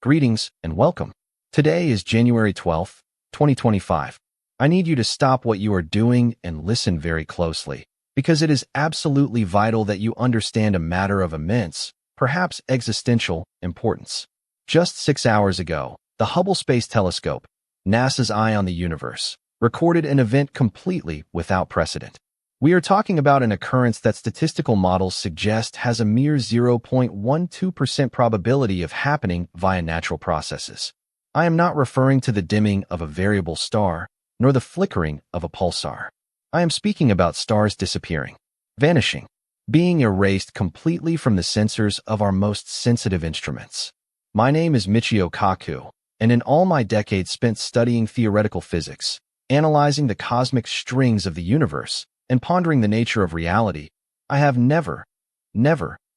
Greetings and welcome. Today is January 12th, 2025. I need you to stop what you are doing and listen very closely, because it is absolutely vital that you understand a matter of immense, perhaps existential, importance. Just 6 hours ago, the Hubble Space Telescope, NASA's eye on the universe, recorded an event completely without precedent. We are talking about an occurrence that statistical models suggest has a mere 0.12% probability of happening via natural processes. I am not referring to the dimming of a variable star, nor the flickering of a pulsar. I am speaking about stars disappearing, vanishing, being erased completely from the sensors of our most sensitive instruments. My name is Michio Kaku, and in all my decades spent studying theoretical physics, analyzing the cosmic strings of the universe, and pondering the nature of reality, I have never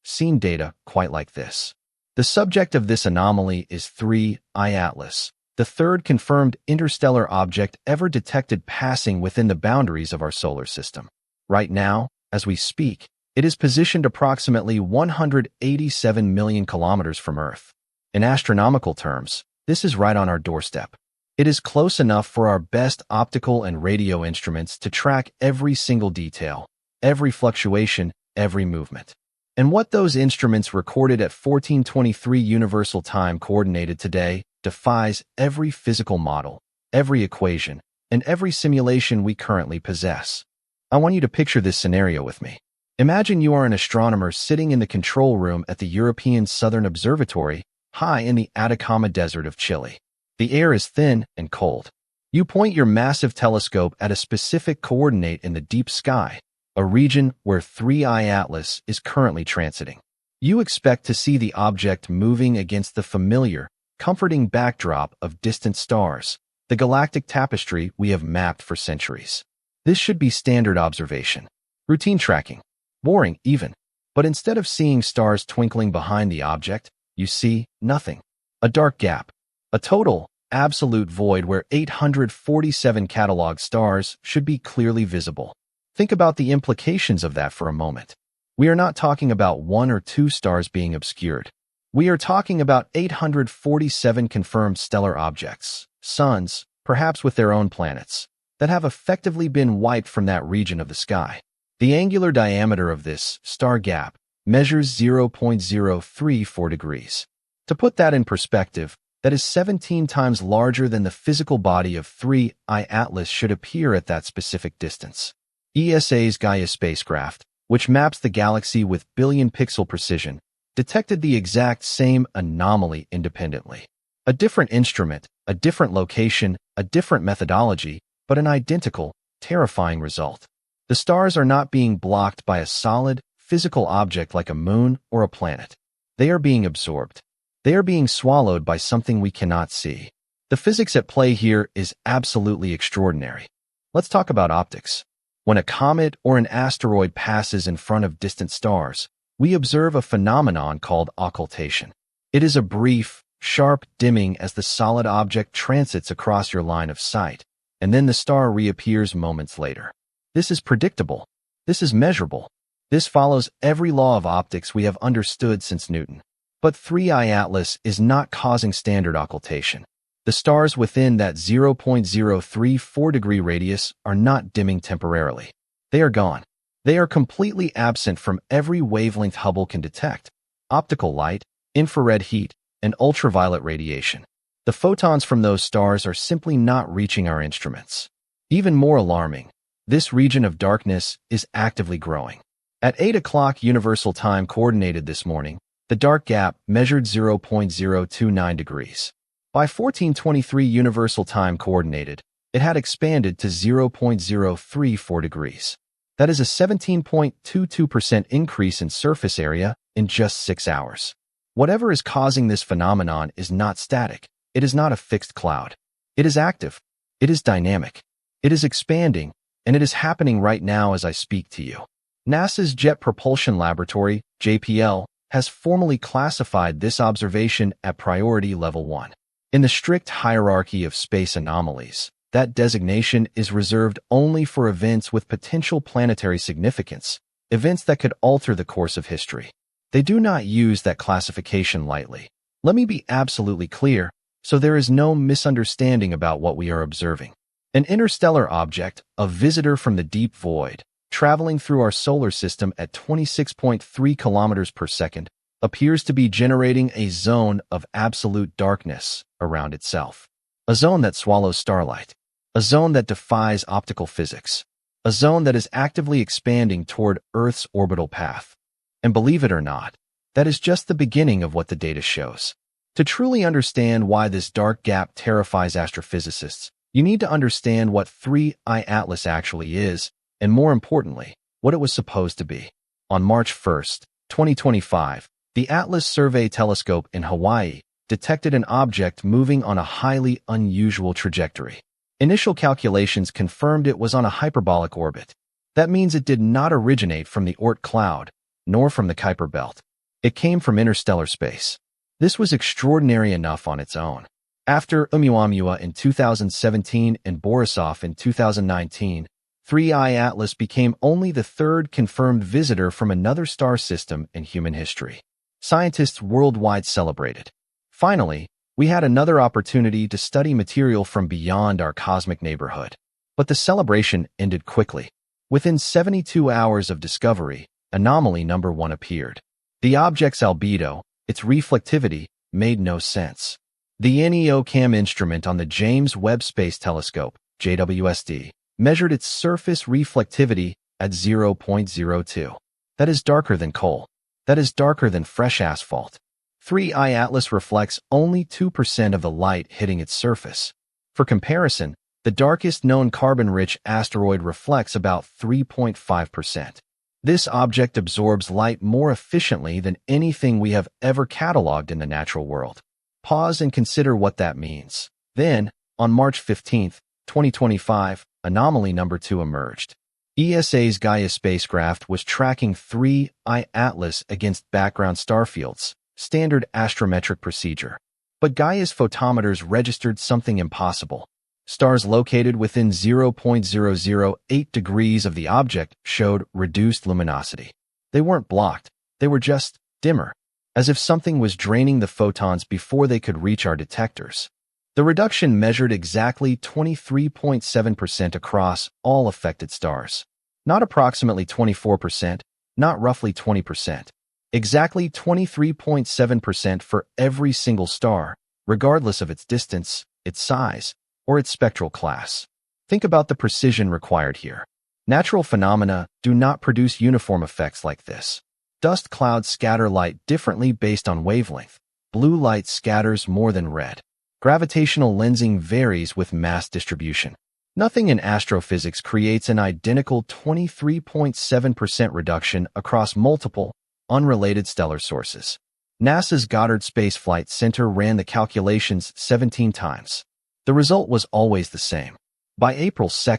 seen data quite like this. The subject of this anomaly is 3I Atlas, the third confirmed interstellar object ever detected passing within the boundaries of our solar system. Right now, as we speak, it is positioned approximately 187 million kilometers from Earth. In astronomical terms, this is right on our doorstep. It is close enough for our best optical and radio instruments to track every single detail, every fluctuation, every movement. And what those instruments recorded at 1423 Universal Time Coordinated today defies every physical model, every equation, and every simulation we currently possess. I want you to picture this scenario with me. Imagine you are an astronomer sitting in the control room at the European Southern Observatory, high in the Atacama Desert of Chile. The air is thin and cold. You point your massive telescope at a specific coordinate in the deep sky, a region where 3I Atlas is currently transiting. You expect to see the object moving against the familiar, comforting backdrop of distant stars, the galactic tapestry we have mapped for centuries. This should be standard observation, routine tracking, boring even. But instead of seeing stars twinkling behind the object, you see nothing. A dark gap. A total, absolute void where 847 catalog stars should be clearly visible. Think about the implications of that for a moment. We are not talking about 1 or 2 stars being obscured. We are talking about 847 confirmed stellar objects, suns, perhaps with their own planets, that have effectively been wiped from that region of the sky. The angular diameter of this star gap measures 0.034 degrees. To put that in perspective, that is 17 times larger than the physical body of 3I Atlas should appear at that specific distance. ESA's Gaia spacecraft, which maps the galaxy with billion-pixel precision, detected the exact same anomaly independently. A different instrument, a different location, a different methodology, but an identical, terrifying result. The stars are not being blocked by a solid, physical object like a moon or a planet. They are being absorbed. They are being swallowed by something we cannot see. The physics at play here is absolutely extraordinary. Let's talk about optics. When a comet or an asteroid passes in front of distant stars, we observe a phenomenon called occultation. It is a brief, sharp dimming as the solid object transits across your line of sight, and then the star reappears moments later. This is predictable. This is measurable. This follows every law of optics we have understood since Newton. But 3I Atlas is not causing standard occultation. The stars within that 0.034 degree radius are not dimming temporarily. They are gone. They are completely absent from every wavelength Hubble can detect: optical light, infrared heat, and ultraviolet radiation. The photons from those stars are simply not reaching our instruments. Even more alarming, this region of darkness is actively growing. At 8 o'clock Universal Time Coordinated this morning, the dark gap measured 0.029 degrees. By 1423 Universal Time Coordinated, it had expanded to 0.034 degrees. That is a 17.22% increase in surface area in just 6 hours. Whatever is causing this phenomenon is not static. It is not a fixed cloud. It is active. It is dynamic. It is expanding, and it is happening right now as I speak to you. NASA's Jet Propulsion Laboratory, JPL, has formally classified this observation at priority level 1. In the strict hierarchy of space anomalies, that designation is reserved only for events with potential planetary significance, events that could alter the course of history. They do not use that classification lightly. Let me be absolutely clear, so there is no misunderstanding about what we are observing. An interstellar object, a visitor from the deep void, traveling through our solar system at 26.3 kilometers per second, appears to be generating a zone of absolute darkness around itself. A zone that swallows starlight. A zone that defies optical physics. A zone that is actively expanding toward Earth's orbital path. And believe it or not, that is just the beginning of what the data shows. To truly understand why this dark gap terrifies astrophysicists, you need to understand what 3I Atlas actually is, and more importantly, what it was supposed to be. On March 1st, 2025, the Atlas Survey Telescope in Hawaii detected an object moving on a highly unusual trajectory. Initial calculations confirmed it was on a hyperbolic orbit. That means it did not originate from the Oort cloud, nor from the Kuiper belt. It came from interstellar space. This was extraordinary enough on its own. After Oumuamua in 2017 and Borisov in 2019, 3I Atlas became only the third confirmed visitor from another star system in human history. Scientists worldwide celebrated. Finally, we had another opportunity to study material from beyond our cosmic neighborhood. But the celebration ended quickly. Within 72 hours of discovery, Anomaly number 1 appeared. The object's albedo, its reflectivity, made no sense. The NEOCam instrument on the James Webb Space Telescope, JWST, measured its surface reflectivity at 0.02. That is darker than coal. That is darker than fresh asphalt. 3I Atlas reflects only 2% of the light hitting its surface. For comparison, the darkest known carbon-rich asteroid reflects about 3.5%. This object absorbs light more efficiently than anything we have ever cataloged in the natural world. Pause and consider what that means. Then, on March 15, 2025, Anomaly number 2 emerged. ESA's Gaia spacecraft was tracking 3I Atlas against background star fields, standard astrometric procedure. But Gaia's photometers registered something impossible. Stars located within 0.008 degrees of the object showed reduced luminosity. They weren't blocked, they were just dimmer, as if something was draining the photons before they could reach our detectors. The reduction measured exactly 23.7% across all affected stars. Not approximately 24%, not roughly 20%. Exactly 23.7% for every single star, regardless of its distance, its size, or its spectral class. Think about the precision required here. Natural phenomena do not produce uniform effects like this. Dust clouds scatter light differently based on wavelength. Blue light scatters more than red. Gravitational lensing varies with mass distribution. Nothing in astrophysics creates an identical 23.7% reduction across multiple, unrelated stellar sources. NASA's Goddard Space Flight Center ran the calculations 17 times. The result was always the same. By April 2,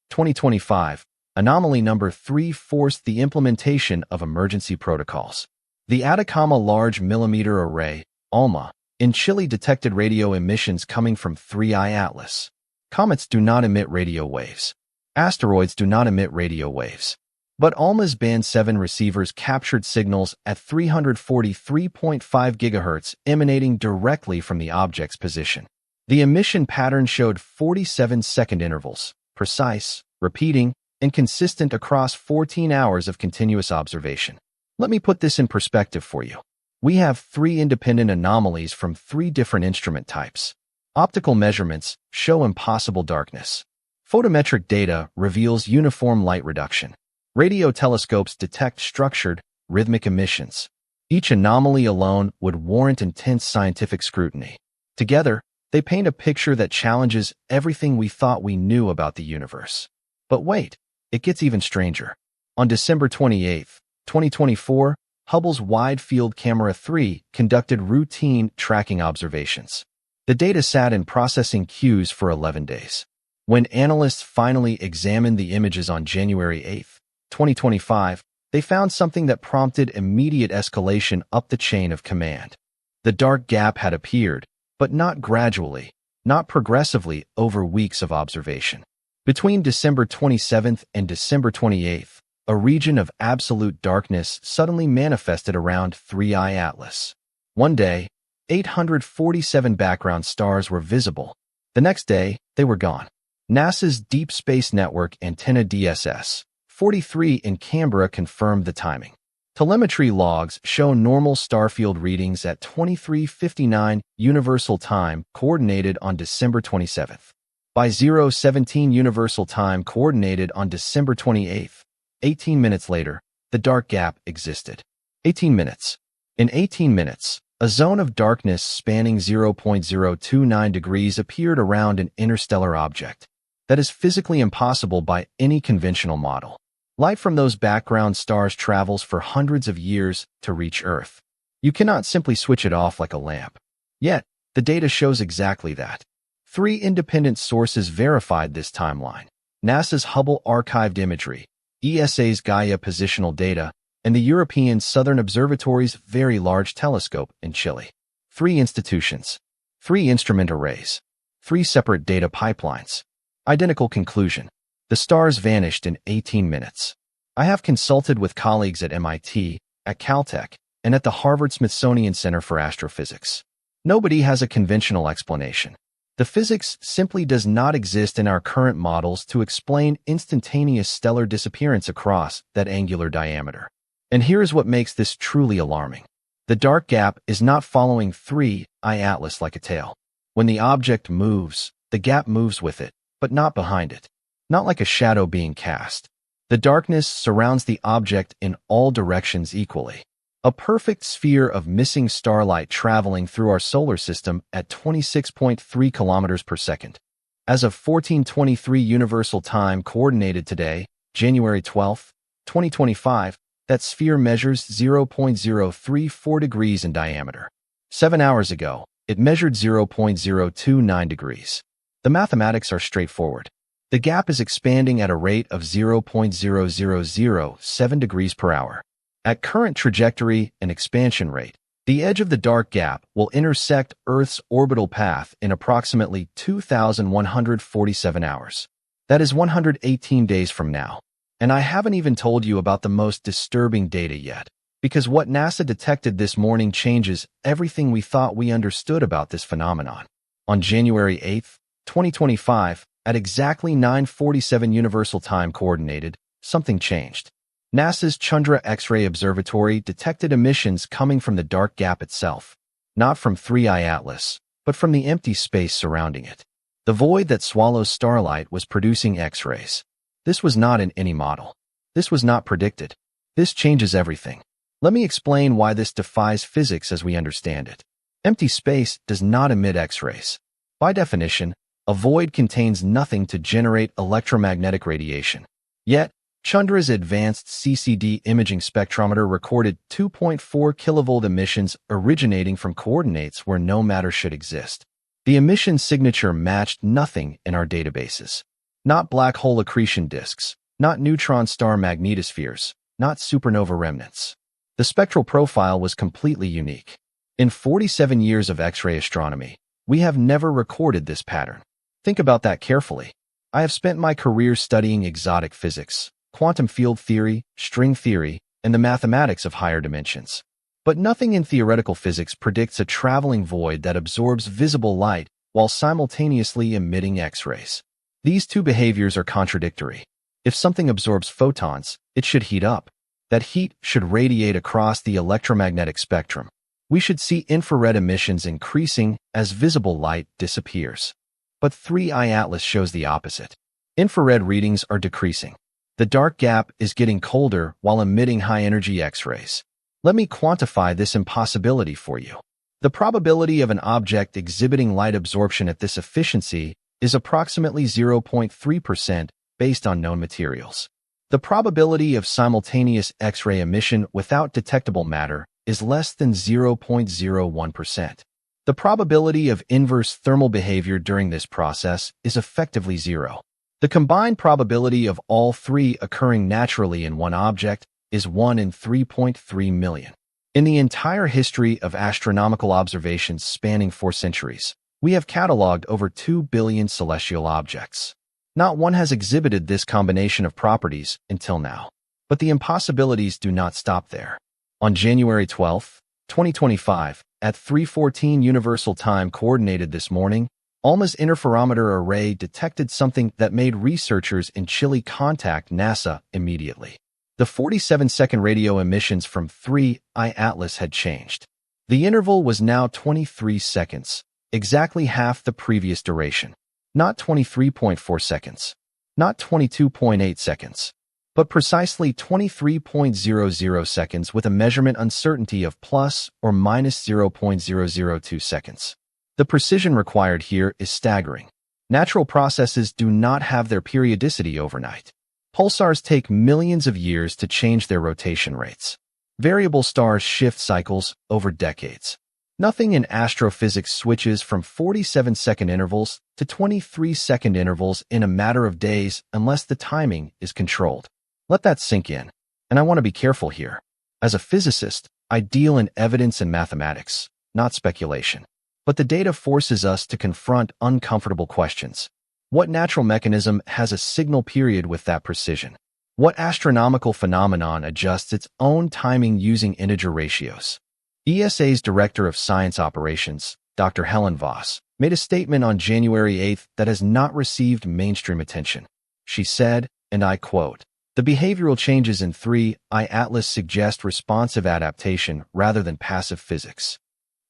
2025, Anomaly number 3 forced the implementation of emergency protocols. The Atacama Large Millimeter Array, ALMA, in Chile detected radio emissions coming from 3I Atlas. Comets do not emit radio waves. Asteroids do not emit radio waves. But ALMA's Band 7 receivers captured signals at 343.5 GHz emanating directly from the object's position. The emission pattern showed 47-second intervals, precise, repeating, and consistent across 14 hours of continuous observation. Let me put this in perspective for you. We have 3 independent anomalies from 3 different instrument types. Optical measurements show impossible darkness. Photometric data reveals uniform light reduction. Radio telescopes detect structured, rhythmic emissions. Each anomaly alone would warrant intense scientific scrutiny. Together, they paint a picture that challenges everything we thought we knew about the universe. But wait, it gets even stranger. On December 28, 2024, Hubble's Wide Field Camera 3 conducted routine tracking observations. The data sat in processing queues for 11 days. When analysts finally examined the images on January 8, 2025, they found something that prompted immediate escalation up the chain of command. The dark gap had appeared, but not gradually, not progressively over weeks of observation. Between December 27th and December 28th, a region of absolute darkness suddenly manifested around 3I Atlas. One day, 847 background stars were visible. The next day, they were gone. NASA's Deep Space Network antenna DSS 43 in Canberra confirmed the timing. Telemetry logs show normal starfield readings at 23:59 Universal Time coordinated on December 27th. By 0:17 Universal Time coordinated on December 28th, 18 minutes later, the dark gap existed. 18 minutes. In 18 minutes, a zone of darkness spanning 0.029 degrees appeared around an interstellar object. That is physically impossible by any conventional model. Light from those background stars travels for hundreds of years to reach Earth. You cannot simply switch it off like a lamp. Yet, the data shows exactly that. 3 independent sources verified this timeline: NASA's Hubble archived imagery, ESA's Gaia positional data, and the European Southern Observatory's Very Large Telescope in Chile. 3 institutions, 3 instrument arrays, 3 separate data pipelines. Identical conclusion: the stars vanished in 18 minutes. I have consulted with colleagues at MIT, at Caltech, and at the Harvard-Smithsonian Center for Astrophysics. Nobody has a conventional explanation. The physics simply does not exist in our current models to explain instantaneous stellar disappearance across that angular diameter. And here is what makes this truly alarming. The dark gap is not following 3I Atlas like a tail. When the object moves, the gap moves with it, but not behind it. Not like a shadow being cast. The darkness surrounds the object in all directions equally. A perfect sphere of missing starlight traveling through our solar system at 26.3 kilometers per second. As of 14:23 Universal Time coordinated today, January 12, 2025, that sphere measures 0.034 degrees in diameter. 7 hours ago, it measured 0.029 degrees. The mathematics are straightforward. The gap is expanding at a rate of 0.0007 degrees per hour. At current trajectory and expansion rate, the edge of the dark gap will intersect Earth's orbital path in approximately 2,147 hours. That is 118 days from now. And I haven't even told you about the most disturbing data yet, because what NASA detected this morning changes everything we thought we understood about this phenomenon. On January 8, 2025, at exactly 9:47 Universal Time coordinated, something changed. NASA's Chandra X-ray Observatory detected emissions coming from the dark gap itself, not from 3I Atlas, but from the empty space surrounding it. The void that swallows starlight was producing X-rays. This was not in any model. This was not predicted. This changes everything. Let me explain why this defies physics as we understand it. Empty space does not emit X-rays. By definition, a void contains nothing to generate electromagnetic radiation. Yet, Chandra's advanced CCD imaging spectrometer recorded 2.4 kilovolt emissions originating from coordinates where no matter should exist. The emission signature matched nothing in our databases. Not black hole accretion disks, not neutron star magnetospheres, not supernova remnants. The spectral profile was completely unique. In 47 years of X-ray astronomy, we have never recorded this pattern. Think about that carefully. I have spent my career studying exotic physics, quantum field theory, string theory, and the mathematics of higher dimensions. But nothing in theoretical physics predicts a traveling void that absorbs visible light while simultaneously emitting X-rays. These two behaviors are contradictory. If something absorbs photons, it should heat up. That heat should radiate across the electromagnetic spectrum. We should see infrared emissions increasing as visible light disappears. But 3I Atlas shows the opposite. Infrared readings are decreasing. The dark gap is getting colder while emitting high-energy X-rays. Let me quantify this impossibility for you. The probability of an object exhibiting light absorption at this efficiency is approximately 0.3% based on known materials. The probability of simultaneous X-ray emission without detectable matter is less than 0.01%. The probability of inverse thermal behavior during this process is effectively zero. The combined probability of all three occurring naturally in one object is 1 in 3.3 million. In the entire history of astronomical observations spanning 4 centuries, we have cataloged over 2 billion celestial objects. Not one has exhibited this combination of properties until now. But the impossibilities do not stop there. On January 12, 2025, At 3:14 Universal Time Coordinated this morning, ALMA's interferometer array detected something that made researchers in Chile contact NASA immediately. The 47-second radio emissions from 3I Atlas had changed. The interval was now 23 seconds, exactly half the previous duration. Not 23.4 seconds, not 22.8 seconds, but precisely 23.00 seconds with a measurement uncertainty of plus or minus 0.002 seconds. The precision required here is staggering. Natural processes do not have their periodicity overnight. Pulsars take millions of years to change their rotation rates. Variable stars shift cycles over decades. Nothing in astrophysics switches from 47-second intervals to 23-second intervals in a matter of days unless the timing is controlled. Let that sink in. And I want to be careful here. As a physicist, I deal in evidence and mathematics, not speculation. But the data forces us to confront uncomfortable questions. What natural mechanism has a signal period with that precision? What astronomical phenomenon adjusts its own timing using integer ratios? ESA's Director of Science Operations, Dr. Helen Voss, made a statement on January 8 that has not received mainstream attention. She said, and I quote, "The behavioral changes in 3I Atlas suggest responsive adaptation rather than passive physics."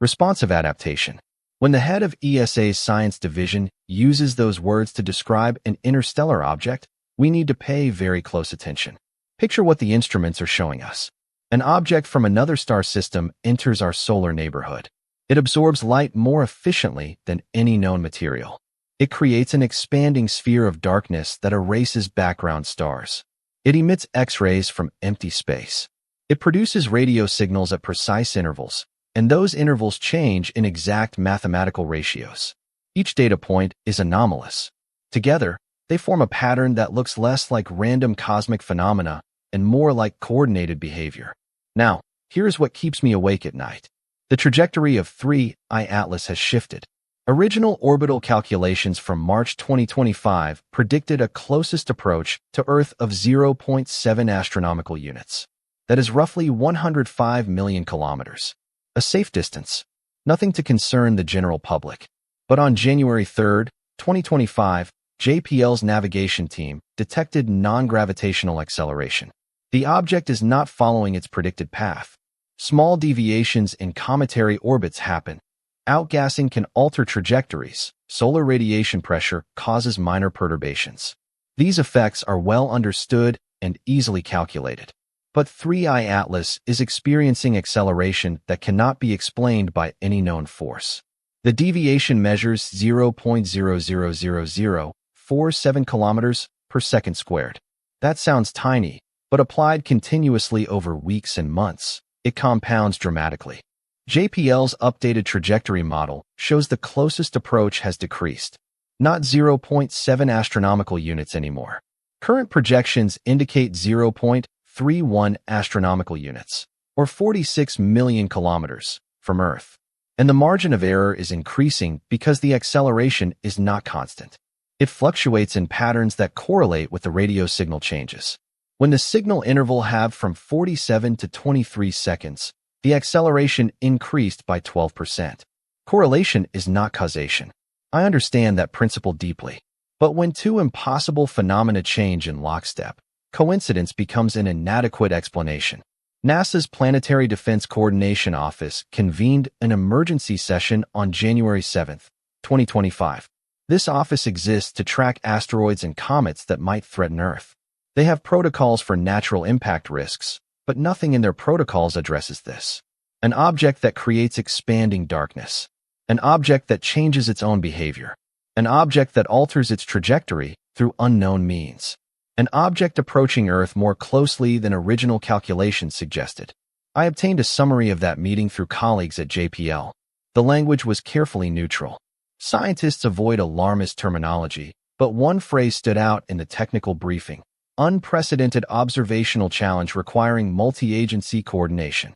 Responsive adaptation. When the head of ESA's science division uses those words to describe an interstellar object, we need to pay very close attention. Picture what the instruments are showing us. An object from another star system enters our solar neighborhood. It absorbs light more efficiently than any known material. It creates an expanding sphere of darkness that erases background stars. It emits X-rays from empty space. It produces radio signals at precise intervals, and those intervals change in exact mathematical ratios. Each data point is anomalous. Together, they form a pattern that looks less like random cosmic phenomena and more like coordinated behavior. Now, here's what keeps me awake at night. The trajectory of 3I Atlas has shifted. Original orbital calculations from March 2025 predicted a closest approach to Earth of 0.7 astronomical units. That is roughly 105 million kilometers. A safe distance. Nothing to concern the general public. But on January 3, 2025, JPL's navigation team detected non-gravitational acceleration. The object is not following its predicted path. Small deviations in cometary orbits happen. Outgassing can alter trajectories. Solar radiation pressure causes minor perturbations. These effects are well understood and easily calculated. But 3I Atlas is experiencing acceleration that cannot be explained by any known force. The deviation measures 0.00047 kilometers per second squared. That sounds tiny, but applied continuously over weeks and months, it compounds dramatically. JPL's updated trajectory model shows the closest approach has decreased. Not 0.7 astronomical units anymore. Current projections indicate 0.31 astronomical units, or 46 million kilometers, from Earth. And the margin of error is increasing because the acceleration is not constant. It fluctuates in patterns that correlate with the radio signal changes. When the signal interval halved from 47 to 23 seconds, the acceleration increased by 12%. Correlation is not causation. I understand that principle deeply. But when two impossible phenomena change in lockstep, coincidence becomes an inadequate explanation. NASA's Planetary Defense Coordination Office convened an emergency session on January 7, 2025. This office exists to track asteroids and comets that might threaten Earth. They have protocols for natural impact risks, but nothing in their protocols addresses this. An object that creates expanding darkness. An object that changes its own behavior. An object that alters its trajectory through unknown means. An object approaching Earth more closely than original calculations suggested. I obtained a summary of that meeting through colleagues at JPL. The language was carefully neutral. Scientists avoid alarmist terminology, but one phrase stood out in the technical briefing. Unprecedented observational challenge requiring multi-agency coordination.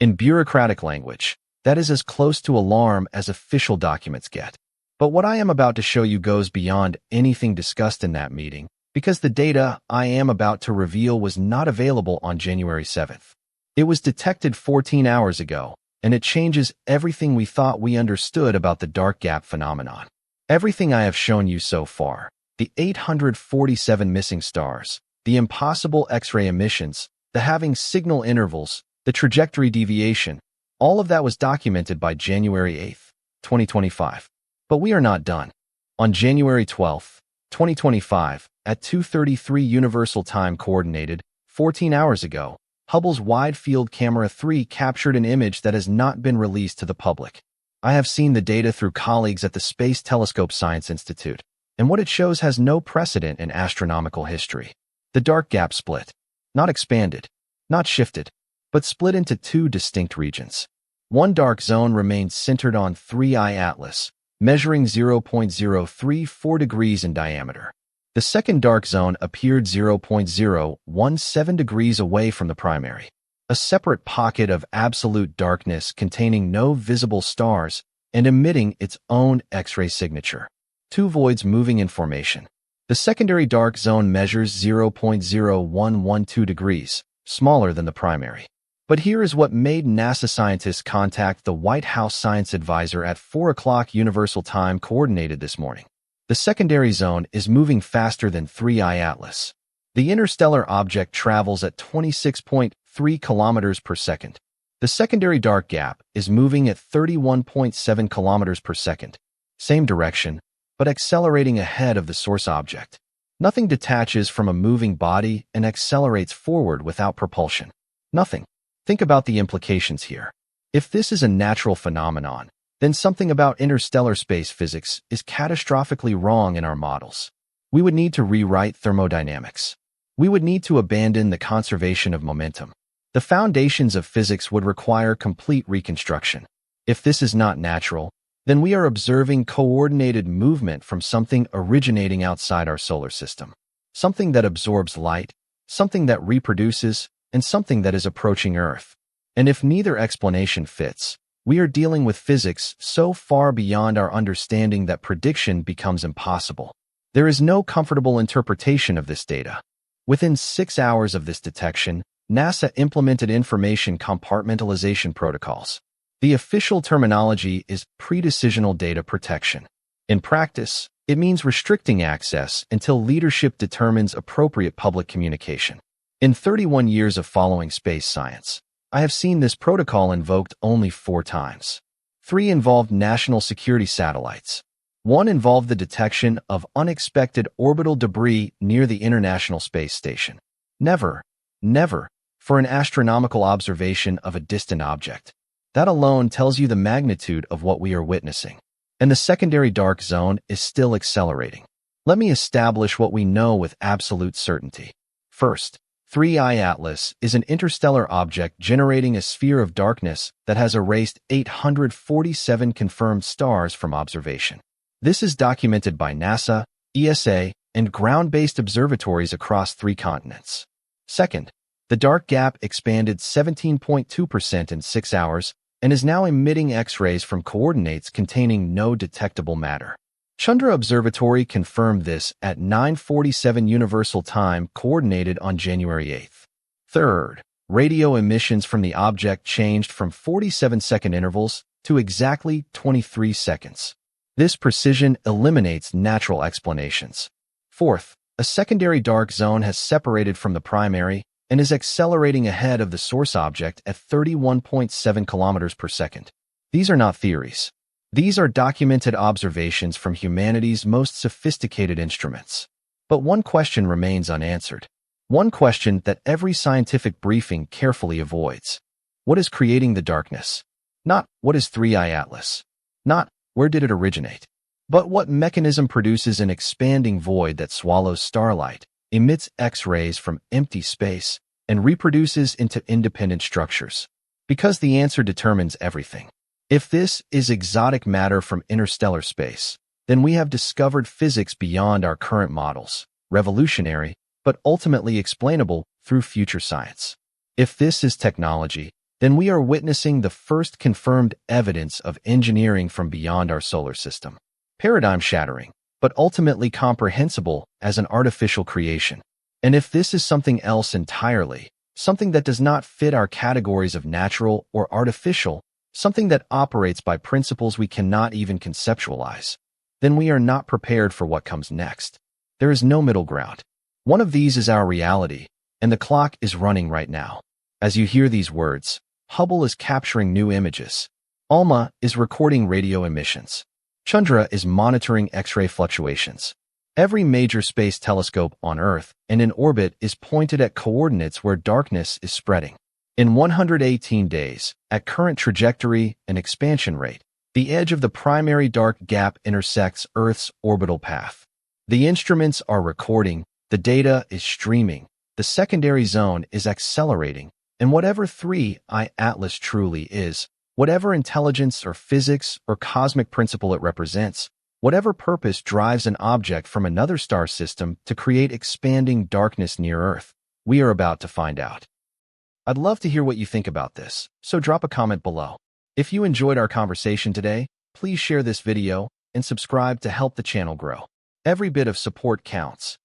In bureaucratic language, that is as close to alarm as official documents get. But what I am about to show you goes beyond anything discussed in that meeting, because the data I am about to reveal was not available on January 7th. It was detected 14 hours ago, and it changes everything we thought we understood about the dark gap phenomenon. Everything I have shown you so far, the 847 missing stars, the impossible X-ray emissions, the having signal intervals, the trajectory deviation, all of that was documented by January 8, 2025. But we are not done. On January 12, 2025, at 2:33 Universal Time Coordinated, 14 hours ago, Hubble's Wide Field Camera 3 captured an image that has not been released to the public. I have seen the data through colleagues at the Space Telescope Science Institute, and what it shows has no precedent in astronomical history. The dark gap split. Not expanded, not shifted, but split into two distinct regions. One dark zone remains centered on 3I Atlas, measuring 0.034 degrees in diameter. The second dark zone appeared 0.017 degrees away from the primary, a separate pocket of absolute darkness containing no visible stars and emitting its own X-ray signature. Two voids moving in formation. The secondary dark zone measures 0.0112 degrees, smaller than the primary. But here is what made NASA scientists contact the White House Science Advisor at 4 o'clock Universal Time Coordinated this morning. The secondary zone is moving faster than 3I Atlas. The interstellar object travels at 26.3 kilometers per second. The secondary dark gap is moving at 31.7 kilometers per second. Same direction, but accelerating ahead of the source object. Nothing detaches from a moving body and accelerates forward without propulsion. Nothing. Think about the implications here. If this is a natural phenomenon, then something about interstellar space physics is catastrophically wrong in our models. We would need to rewrite thermodynamics. We would need to abandon the conservation of momentum. The foundations of physics would require complete reconstruction. If this is not natural, then we are observing coordinated movement from something originating outside our solar system. Something that absorbs light, something that reproduces, and something that is approaching Earth. And if neither explanation fits, we are dealing with physics so far beyond our understanding that prediction becomes impossible. There is no comfortable interpretation of this data. Within 6 hours of this detection, NASA implemented information compartmentalization protocols. The official terminology is predecisional data protection. In practice, it means restricting access until leadership determines appropriate public communication. In 31 years of following space science, I have seen this protocol invoked only 4 times. 3 involved national security satellites. 1 involved the detection of unexpected orbital debris near the International Space Station. Never for an astronomical observation of a distant object. That alone tells you the magnitude of what we are witnessing. And the secondary dark zone is still accelerating. Let me establish what we know with absolute certainty. First, 3I Atlas is an interstellar object generating a sphere of darkness that has erased 847 confirmed stars from observation. This is documented by NASA, ESA, and ground-based observatories across 3 continents. Second, the dark gap expanded 17.2% in 6 hours and is now emitting X-rays from coordinates containing no detectable matter. Chandra Observatory confirmed this at 9:47 Universal Time Coordinated on January 8. Third, radio emissions from the object changed from 47-second intervals to exactly 23 seconds. This precision eliminates natural explanations. Fourth, a secondary dark zone has separated from the primary and is accelerating ahead of the source object at 31.7 kilometers per second. These are not theories. These are documented observations from humanity's most sophisticated instruments. But one question remains unanswered. One question that every scientific briefing carefully avoids. What is creating the darkness? Not what is 3I Atlas? Not where did it originate? But what mechanism produces an expanding void that swallows starlight, emits X-rays from empty space, and reproduces into independent structures? Because the answer determines everything. If this is exotic matter from interstellar space, then we have discovered physics beyond our current models, revolutionary, but ultimately explainable through future science. If this is technology, then we are witnessing the first confirmed evidence of engineering from beyond our solar system. Paradigm-shattering, but ultimately comprehensible as an artificial creation. And if this is something else entirely, something that does not fit our categories of natural or artificial, something that operates by principles we cannot even conceptualize, then we are not prepared for what comes next. There is no middle ground. One of these is our reality, and the clock is running right now. As you hear these words, Hubble is capturing new images. ALMA is recording radio emissions. Chandra is monitoring X-ray fluctuations. Every major space telescope on Earth and in orbit is pointed at coordinates where darkness is spreading. In 118 days, at current trajectory and expansion rate, the edge of the primary dark gap intersects Earth's orbital path. The instruments are recording, the data is streaming, the secondary zone is accelerating, and whatever 3I Atlas truly is, whatever intelligence or physics or cosmic principle it represents, whatever purpose drives an object from another star system to create expanding darkness near Earth, we are about to find out. I'd love to hear what you think about this, so drop a comment below. If you enjoyed our conversation today, please share this video and subscribe to help the channel grow. Every bit of support counts.